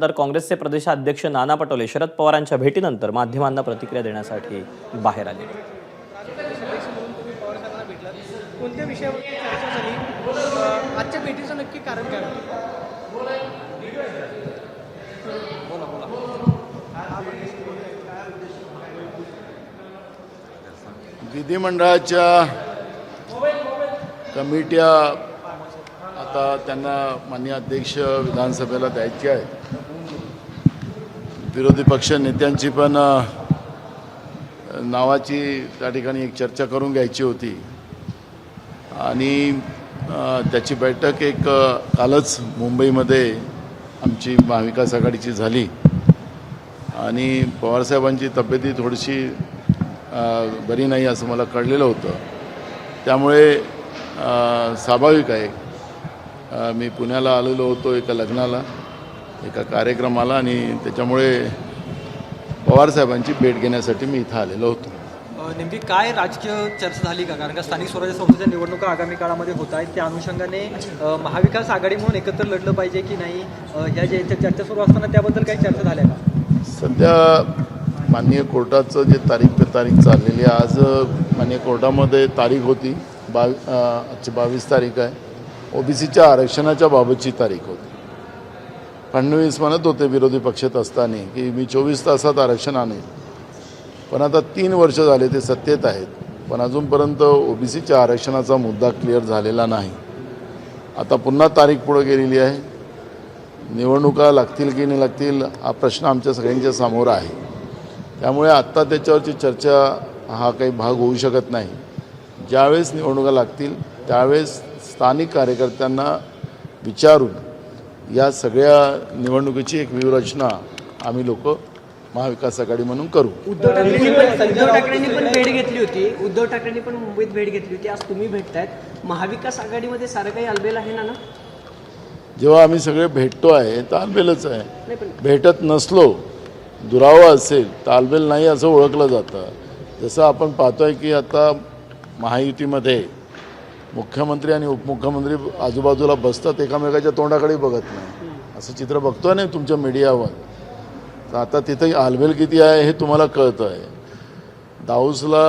तर काँग्रेसचे प्रदेशाध्यक्ष नाना पटोले शरद पवारांच्या भेटीनंतर माध्यमांना प्रतिक्रिया देण्यासाठी बाहेर आले. कोणत्या विषयावरती चर्चा झाली? आजच्या भेटीचं नक्की कारण काय होतं? विधिमंडळाच्या कमिट्या आता त्यांना माननीय अध्यक्ष विधानसभेला द्यायची आहेत. विरोधी पक्ष नेत्यांची पण नावाची त्या ठिकाणी एक चर्चा करून घ्यायची होती आणि त्याची बैठक एक कालच मुंबईमध्ये आमची महाविकास आघाडीची झाली आणि पवारसाहेबांची तब्येती थोडीशी बरी नाही असं मला कळलेलं होतं. त्यामुळे स्वाभाविक आहे मी पुण्याला आलेलो होतो एका लग्नाला, एका कार्यक्रमाला आणि त्याच्यामुळे पवारसाहेबांची भेट घेण्यासाठी मी इथं आलेलो होतो. नेमकी काय राजकीय चर्चा झाली का? कारण का स्थानिक स्वराज्य संस्थेच्या निवडणुका आगामी काळामध्ये होत आहेत, त्या अनुषंगाने महाविकास आघाडी म्हणून एकत्र लढलं पाहिजे की नाही, ह्या जे चर्चा सुरू असताना त्याबद्दल काही चर्चा झाल्या का? सध्या माननीय कोर्टाचं जे तारीख पे तारीख चाललेली आहे, आज माननीय कोर्टामध्ये तारीख होती आजची 22 तारीख आहे. ओबीसीच्या आरक्षणाच्या बाबतची तारीख होती. फडणवीस म्हणत होते विरोधी पक्षात असताना की मी 24 तासात आरक्षण आणेल, पण आता 3 वर्ष झाले ते सत्तेत आहेत, पण अजूनपर्यंत ओबीसीच्या आरक्षणाचा मुद्दा क्लिअर झालेला नाही. आता पुन्हा तारीख पुढे गेलेली आहे. निवडणुका लागतील की नाही लागतील हा प्रश्न आमच्या सगळ्यांच्या समोर आहे. त्यामुळे आत्ता त्याच्यावरची चर्चा हा काही भाग होऊ शकत नाही. ज्यावेळेस निवडणुका लागतील त्यावेळेस स्थानिक कार्यकर्त्यांना विचारून या सगळ्या निवडणुकीची एक व्यूहरचना आम्ही लोक महाविकास आघाडी म्हणून करू. उद्धव ठाकरेंनी पण भेट घेतली होती. उद्धव ठाकरेंनी पण मुंबईत भेट घेतली होती. आज तुम्ही भेटतायत. महाविकास आघाडीमध्ये सारं काही आलबेल आहे ना? जेव्हा आम्ही सगळे भेटतो आहे तालबेलच आहे. भेटत नसलो, दुरावा असेल तालबेल नाही असं ओळखलं जातं. जसं आपण पाहतोय की आता महायुतीमध्ये मुख्यमंत्री आणि उपमुख्यमंत्री आजूबाजूला बसतात, एकामेकाच्या तोंडाकडे बघत नाही, असं चित्र बघतोय नाही तुमच्या मीडियावर. तर आता तिथे आलबेल किती आहे हे तुम्हाला कळतं आहे. दाऊसला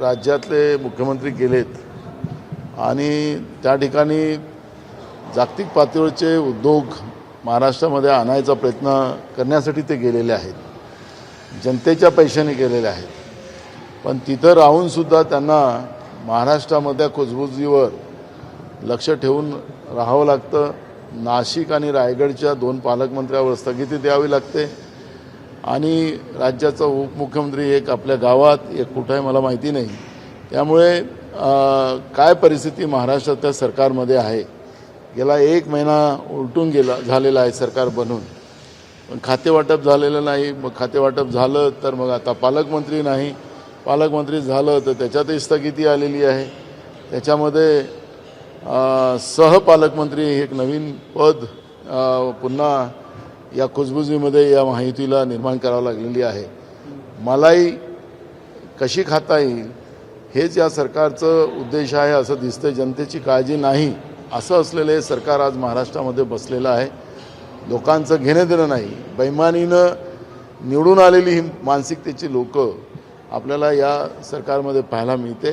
राज्यातले मुख्यमंत्री गेलेत आणि त्या ठिकाणी जागतिक पातळीवरचे उद्योग महाराष्ट्रामध्ये आणायचा प्रयत्न करण्यासाठी ते गेलेले आहेत. जनतेच्या पैशाने गेलेले आहेत. पण तिथं राहूनसुद्धा त्यांना महाराष्ट्रामधल्या कुजबुजीवर लक्ष ठेवून राहावं लागतं. नाशिक आणि रायगडच्या 2 पालकमंत्र्यावर स्थगिती द्यावी लागते आणि राज्याचा उपमुख्यमंत्री एक आपल्या गावात, एक कुठं आहे मला माहिती नाही. त्यामुळे काय परिस्थिती महाराष्ट्रातल्या सरकारमध्ये आहे. गेला 1 महिना उलटून झालेला आहे सरकार बनून, पण खातेवाटप झालेलं नाही. मग खातेवाटप झालं तर मग आता पालकमंत्री नाही, पालकमंत्री झालं तर त्याच्यातही स्थगिती आलेली आहे. त्याच्यामध्ये सहपालकमंत्री एक नवीन पद पुन्हा या कुजबुजीमध्ये या माहितीला निर्माण करावं लागलेली आहे. मलाई कशी खाता येईल हेच या सरकारचं उद्देश आहे असं दिसतं. जनतेची काळजी नाही असं असलेलं हे सरकार आज महाराष्ट्रामध्ये बसलेलं आहे. लोकांचं घेणं देणं नाही, बैमानीनं निवडून आलेली ही मानसिकतेची लोक आपल्याला या सरकारमध्ये पाहायला मिळते.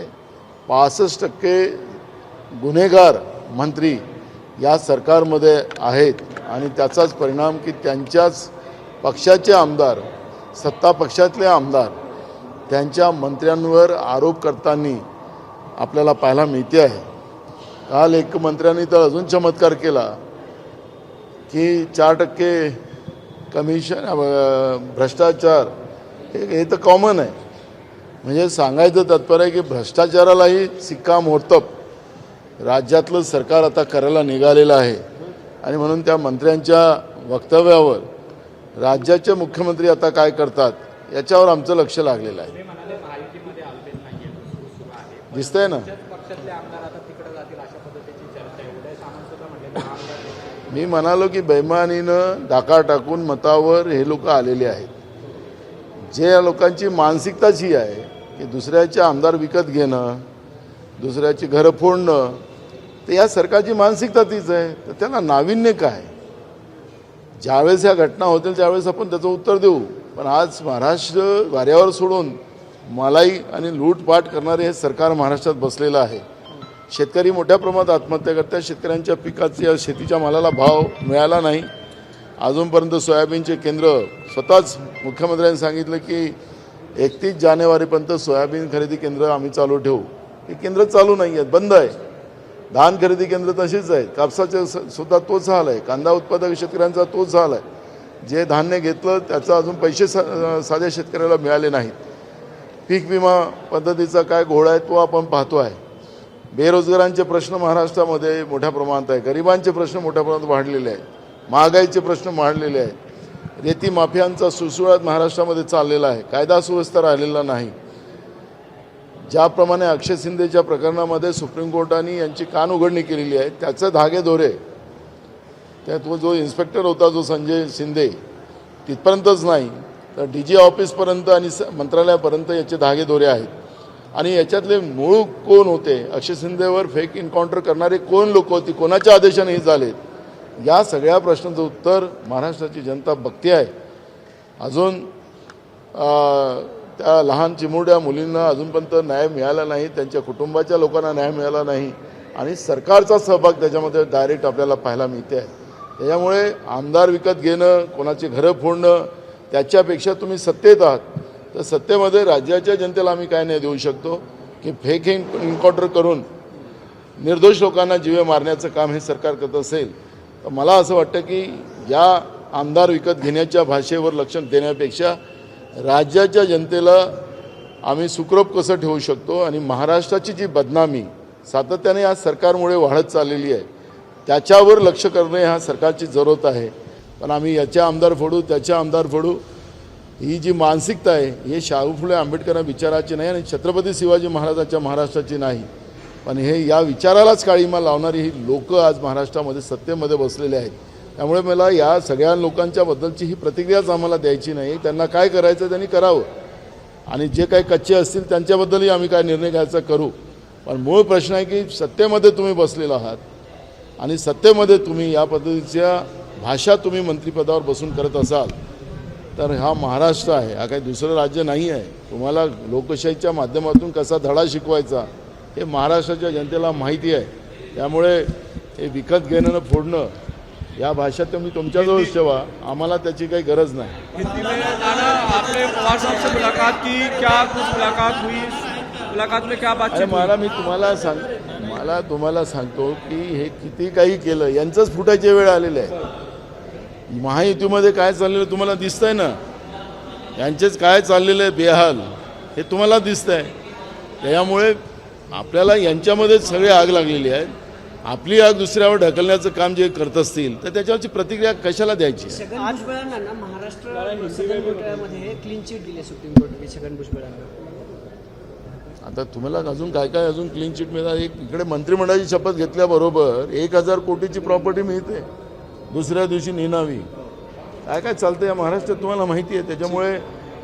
65% गुन्हेगार मंत्री या सरकारमध्ये आहेत आणि त्याचाच परिणाम की त्यांच्याच पक्षाचे आमदार, सत्ता पक्षातले आमदार त्यांच्या मंत्र्यांवर आरोप करताना आपल्याला पाहायला मिळते आहे. काल एक मंत्र्यांनी तर अजून चमत्कार केला की 4% कमिशन भ्रष्टाचार हे तर कॉमन आहे. म्हणजे सांगायचं तात्पर्य आहे की भ्रष्टाचारालाही शिक्कामोर्तब राज्यातलं सरकार आता करायला निघालेलं आहे आणि म्हणून त्या मंत्र्यांच्या वक्तव्यावर राज्याचे मुख्यमंत्री आता काय करतात याच्यावर आमचं लक्ष लागलेलं आहे. दिसतंय ना. मी म्हणालो की बैमानीनं डाका टाकून मतावर हे लोक आलेले आहेत. जे या लोकांची मानसिकताच ही आहे की दुसऱ्याचे आमदार विकत घेणं, दुसऱ्याची घरं फोडणं, तर या सरकारची मानसिकता तीच आहे. तर त्याला नाविन्य काय? ज्यावेळेस ह्या घटना होतील त्यावेळेस आपण त्याचं उत्तर देऊ. पण आज महाराष्ट्र वाऱ्यावर सोडून मलाई आणि लूटपाट करणारे हे सरकार महाराष्ट्रात बसलेलं आहे. शेतकरी मोठ्या प्रमाणात आत्महत्या करतात. शेतकऱ्यांच्या पिकाच्या शेतीच्या मालाला भाव मिळाला नाही. अजूनपर्यंत सोयाबीनचे केंद्र स्वतःच मुख्यमंत्र्यांनी सांगितलं की 31 जानेवारीपर्यंत सोयाबीन खरेदी केंद्र आम्ही चालू ठेवू. हे केंद्र चालू नाही आहेत, बंद आहे. धान खरेदी केंद्र तशीच आहेत. कापसाचे सुद्धा तोच हाल आहे. कांदा उत्पादक शेतकऱ्यांचा तोच हाल आहे. जे धान्य घेतलं त्याचा अजून पैसे साध्या शेतकऱ्याला मिळाले नाहीत. पीक विमा पद्धतीचा काय घोळ आहे तो आपण पाहतो आहे. बेरोजगारांचे प्रश्न महाराष्ट्रामध्ये मोठ्या प्रमाणात आहे. गरिबांचे प्रश्न मोठ्या प्रमाणात वाढलेले आहेत. महागाईचे प्रश्न वाढलेले आहेत. रेती माफियांचा सुळसुळाट महाराष्ट्रामध्ये चाललेला आहे. कायदा सुव्यवस्था राहिलेला नाही. ज्याप्रमाणे अक्षय शिंदेच्या प्रकरणामध्ये सुप्रीम कोर्टाने यांची कान उघडणी केलेली आहे त्याचे धागेदोरे त्यात तो जो इन्स्पेक्टर होता जो संजय शिंदे तिथपर्यंतच नाही तर DG ऑफिसपर्यंत आणि मंत्रालयापर्यंत याचे धागेदोरे आहेत. आणि याच्यातले मूळ कोण होते, अक्षय शिंदेवर फेक एन्काउंटर करणारे कोण लोक होती, कोणाच्या आदेशाने हे झालेत, या सगळ्या प्रश्नाचं उत्तर महाराष्ट्राची जनता बघते आहे. अजून त्या लहान चिमुरड्या मुलींना अजूनपर्यंत न्याय मिळाला नाही. त्यांच्या कुटुंबाच्या लोकांना न्याय मिळाला नाही. आणि सरकारचा सहभाग त्याच्यामध्ये डायरेक्ट आपल्याला पाहायला मिळते आहे. त्याच्यामुळे आमदार विकत घेणं, कोणाची घरं फोडणं, त्याच्यापेक्षा तुम्ही सत्तेत आहात तर सत्तेमध्ये राज्याच्या जनतेला आम्ही काय नाही देऊ शकतो की फेक एन्काउंटर करून निर्दोष लोकांना जीवे मारण्याचं काम हे सरकार करत असेल तर मला असं वाटतं की या आमदार विकत घेण्याच्या भाषेवर लक्ष देण्यापेक्षा राज्याच्या जनतेला आम्ही सुखरूप कसं ठेवू शकतो आणि महाराष्ट्राची जी बदनामी सातत्याने या सरकारमुळे वाढत चाललेली आहे त्याच्यावर लक्ष करणे हा सरकारची जरूरत आहे. पण आम्ही याच्या आमदार फोडू त्याच्या आमदार फोडू ही जी मानसिकता आहे हे शाहू फुले आंबेडकर विचाराची नाही आणि छत्रपती शिवाजी महाराजांच्या महाराष्ट्राची नाही. पण हे या विचारालाच काळीमा लावणारी ही लोक आज महाराष्ट्रामध्ये सत्तेमध्ये बसलेले आहेत. त्यामुळे मला या सगळ्या लोकांच्याबद्दलची ही प्रतिक्रियाच आम्हाला द्यायची नाही. त्यांना काय करायचं त्यांनी करावं आणि जे काही कच्चे असतील त्यांच्याबद्दलही आम्ही काय निर्णय घ्यायचा करू. पण मूळ प्रश्न आहे की सत्तेमध्ये तुम्ही बसलेला आहात आणि सत्तेमध्ये तुम्ही या पद्धतीच्या भाषा तुम्ही मंत्रिपदावर बसून करत असाल तर हा महाराष्ट्र आहे, हा काही दुसरं राज्य नाही आहे. तुम्हाला लोकशाहीच्या माध्यमातून कसा धडा शिकवायचा हे महाराष्ट्राच्या जनतेला माहिती आहे. त्यामुळे हे विकत घेणं फोडणं या भाषा तुम्ही तुमच्याजवळ ठेवा, आम्हाला त्याची काही गरज नाही. हिंदी में नाना आपने पवार साहब से मुलाकात की, क्या कुछ मुलाकात हुई, मुलाकात में क्या बातचीत हुई? मला तुम्हाला सांगतो की हे किती काही केलं यांचंच फुटायची वेळ आलेली आहे. महायुतीमध्ये काय चाललेलं तुम्हाला दिसतंय ना, यांचेच काय चाललेलं आहे बेहाल हे तुम्हाला दिसतंय. त्यामुळे आपल्याला यांच्यामध्येच सगळे आग लागलेली आहे. आपली आग दुसऱ्यावर ढकलण्याचं काम जे करत असतील तर त्याच्यावरची प्रतिक्रिया कशाला द्यायची. छगन भुजबळांना ना महाराष्ट्र सदन घोटाळ्यामध्ये क्लीन चिट दिली सुप्रीम कोर्टाने छगन भुजबळांना. आता तुम्हाला अजून काय काय अजून क्लीन चिट मिळतात. एक इकडे मंत्रिमंडळाची शपथ घेतल्याबरोबर 1000 कोटीची प्रॉपर्टी मिळते, दुसऱ्या दिवशी निनावी. काय काय चालतं या महाराष्ट्रात तुम्हाला माहिती आहे. त्याच्यामुळे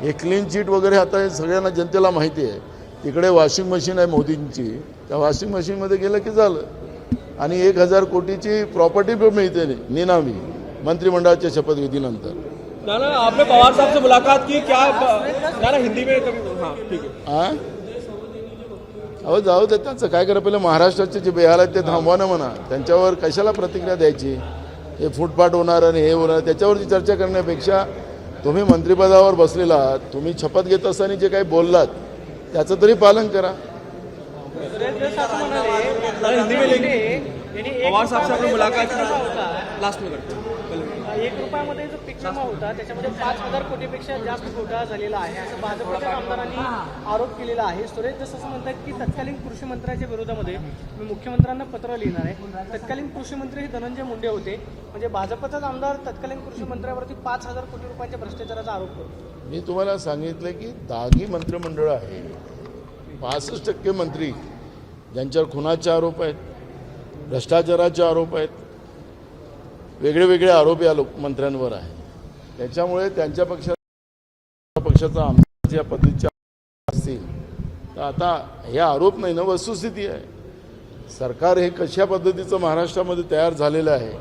हे क्लीन चिट वगैरे आता हे सगळ्यांना जनतेला माहिती आहे. तिकडे वॉशिंग मशीन आहे मोदींची, त्या वॉशिंग मशीनमध्ये गेलं की झालं. आणि 1000 कोटीची प्रॉपर्टी पण मिळते निनावी मंत्रिमंडळाच्या शपथविधीनंतर. नाना आपने पवार साहब से मुलाकात की, क्या नाना हिंदी में कभी? हाँ ठीक है. अहो जाऊ दे, त्यांचं काय करा. पहिलं महाराष्ट्राचे जे बेहाल आहेत ते थांबवा ना म्हणा. त्यांच्यावर कशाला प्रतिक्रिया द्यायची. हे फुटपाट होणार आणि हे होणार त्याच्यावरची चर्चा करण्यापेक्षा तुम्ही मंत्रिपदावर बसलेला आहात, तुम्ही शपथ घेत असताना जे काही बोललात त्याचं तरी पालन करा. हिंदी में लेंगे. पवार साहब से आपने मुलाकात लास्ट में करते 1 रुपयामध्ये जो पीक विमा होता त्याच्यामध्ये 5000 कोटीपेक्षा जास्त घोटाळा झालेला आहे असं भाजपच्या आमदारांनी आरोप केलेला आहे. सुरेश जसं असं म्हणतात की तत्कालीन कृषी मंत्र्याच्या विरोधामध्ये मी मुख्यमंत्र्यांना पत्र लिहिणार आहे. तत्कालीन कृषी मंत्री हे धनंजय मुंडे होते. म्हणजे भाजपचाच आमदार तत्कालीन कृषी मंत्र्यावरती 5000 कोटी रुपयांच्या भ्रष्टाचाराचा आरोप करतो. मी तुम्हाला सांगितलं की दागी मंत्रिमंडळ आहे. 65% मंत्री ज्यांच्यावर खुनाचे आरोप आहेत, भ्रष्टाचाराचे आरोप आहेत, वेगळे वेगळे आरोप या मंत्र्यांवर आहे. त्याच्यामुळे त्यांच्या पक्षाचा आमदार ज्या पद्धतीच्या असतील तर आता हे आरोप नाही ना, वस्तुस्थिती आहे. सरकार हे कशा पद्धतीचं महाराष्ट्रामध्ये तयार झालेलं आहे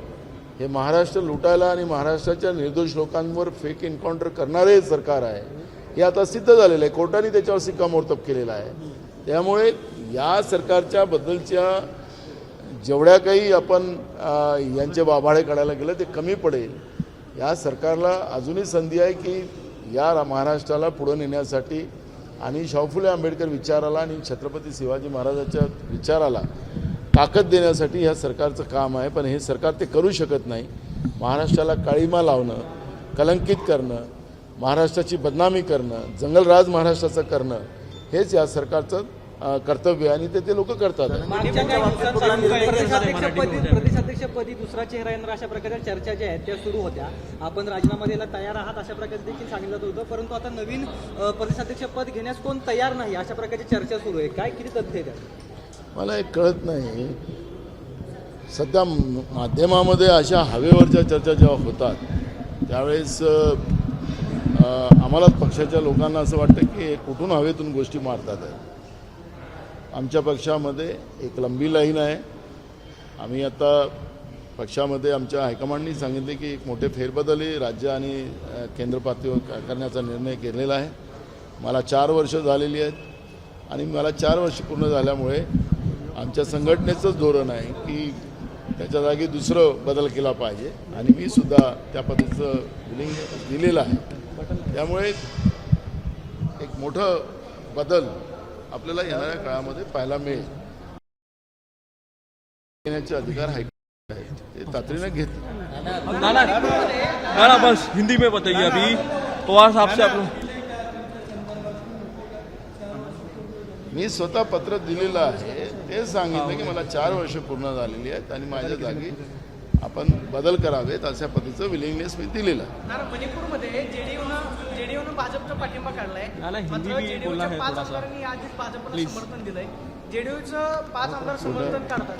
हे महाराष्ट्र लुटायला आणि महाराष्ट्राच्या निर्दोष लोकांवर फेक एन्काउंटर करणारे सरकार आहे हे आता सिद्ध झालेलं आहे. कोर्टाने त्याच्यावर शिक्कामोर्तब केलेला आहे. त्यामुळे या सरकारच्या बद्दलच्या जेवढ्या काही आपण यांचे वाभाडे काढायला गेलं ते कमी पडेल. या सरकारला अजूनही संधी आहे की या महाराष्ट्राला पुढं नेण्यासाठी आणि शाहू फुले आंबेडकर विचाराला आणि छत्रपती शिवाजी महाराजांच्या विचाराला ताकद देण्यासाठी ह्या सरकारचं काम आहे. पण हे सरकार ते करू शकत नाही. महाराष्ट्राला काळीमा लावणं, कलंकित करणं, महाराष्ट्राची बदनामी करणं, जंगलराज महाराष्ट्राचं करणं हेच या सरकारचं कर्तव्य आहे आणि ते लोक करतात. मागच्या काही दिवसांपासून प्रदेशाध्यक्षपदी दुसरा चेहरा येणार अशा प्रकारच्या चर्चा ज्या आहेत त्या सुरू होत्या. आपण राजीनामा द्यायला तयार आहात अशा प्रकारे देखील सांगितलं होतं. परंतु आता नवीन प्रदेशाध्यक्षपद घेण्यास कोण तयार नाही अशा प्रकारची चर्चा सुरू आहे. काय किती तथ्य आहे? मला एक कळत नाही. सध्या माध्यमामध्ये अशा हवेवरच्या चर्चा जेव्हा होतात त्यावेळेस आम्हाला पक्षाच्या लोकांना असं वाटतं की कुठून हवेतून गोष्टी मारतात आहेत. आमच्या पक्षामध्ये एक लंबी लाईन आहे. आम्ही आता पक्षामध्ये आमच्या हायकमांडनी सांगितले की एक मोठे फेरबदल राज्य आणि केंद्र पातळीवर करण्याचा निर्णय केलेला आहे. मला 4 वर्ष झालेली आहेत आणि मला 4 वर्ष पूर्ण झाल्यामुळे आमच्या संघटनेचंच धोरण आहे की त्याच्या जागी दुसरं बदल केला पाहिजे आणि मी सुद्धा त्या पद्धतीचं विलिंग दिलेलं आहे. त्यामुळे एक मोठं बदल आपल्याला येणाऱ्या काळामध्ये पाहायला मिळेल. घेण्याचे अधिकार हायकोर्ट आहेत ते तातडीनं घेतले. ना बस हिंदी में बताइए. अभी पवार साहब से आप मी स्वतः पत्र दिलेलं आहे. ते सांगितलं की मला 4 वर्ष पूर्ण झालेली आहेत आणि माझ्या जागी आपण बदल करावेत अशा पद्धतीचं विलिंगनेस मी दिलेलं आहे. मणिपूरमध्ये जेडीयूनं भाजपचा पाठिंबा काढलाय. मात्र जेडीयूच्या 5 आमदारांनी आधीच भाजपला समर्थन दिलंय. जेडीयूचं 5 आमदार समर्थन काढतात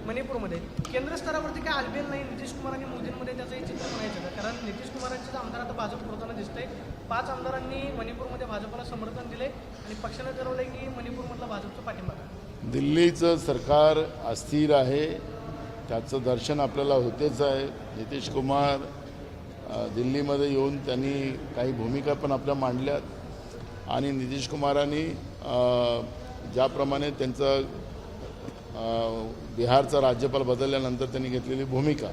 मणिपूरमध्ये. केंद्र स्तरावरती काय आलबेल नाही नितीश कुमार आणि मोदींमध्ये त्याचंही चित्र म्हणायचं का? कारण नितीश कुमारांचे आमदार आता भाजप होताना दिसतंय. 5 आमदारांनी मणिपूरमध्ये भाजपला समर्थन दिले आणि पक्षानं ठरवलंय की मणिपूरमधला भाजपचा पाठिंबा. दिल्लीचं सरकार अस्थिर आहे त्याचं दर्शन आपल्याला होतेच आहे. नितीश कुमार दिल्लीमध्ये येऊन त्यांनी काही भूमिका पण आपल्या मांडल्यात आणि नितीश कुमारांनी ज्याप्रमाणे त्यांचं बिहारचा राज्यपाल बदलल्यानंतर त्यांनी घेतलेली भूमिका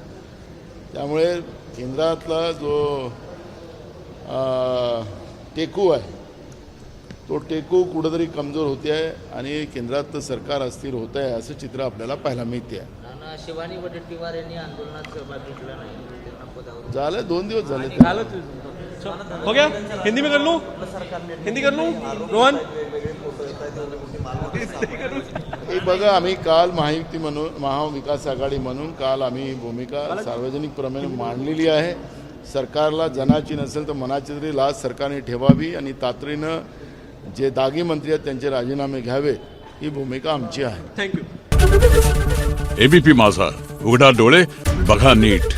त्यामुळे केंद्रातला जो टेकू आहे तो टेकू कुठंतरी कमजोर होते आहे आणि केंद्रातलं सरकार अस्थिर होत आहे असं चित्र आपल्याला पाहायला मिळते आहे. शिवानी वडेट्टीवार यांनी आंदोलनात सहभाग घेतला नाही. झालं 2 दिवस झाले. हो गया. हिंदी में कर लूं. हिंदी कर लूं. रोहन हे बघा आम्ही काल महायुती म्हणून महाविकास आघाडी म्हणून काल आम्ही भूमिका सार्वजनिकप्रमाणे मांडलेली आहे. सरकारला जनाची नसेल तर मनाची तरी लाज सरकारने ठेवावी आणि तातडीनं जे दागी मंत्री आहेत त्यांचे राजीनामे घ्यावे ही भूमिका आमची आहे. थँक्यू. एबीपी माझा, उघडा डोळे बघा नीट.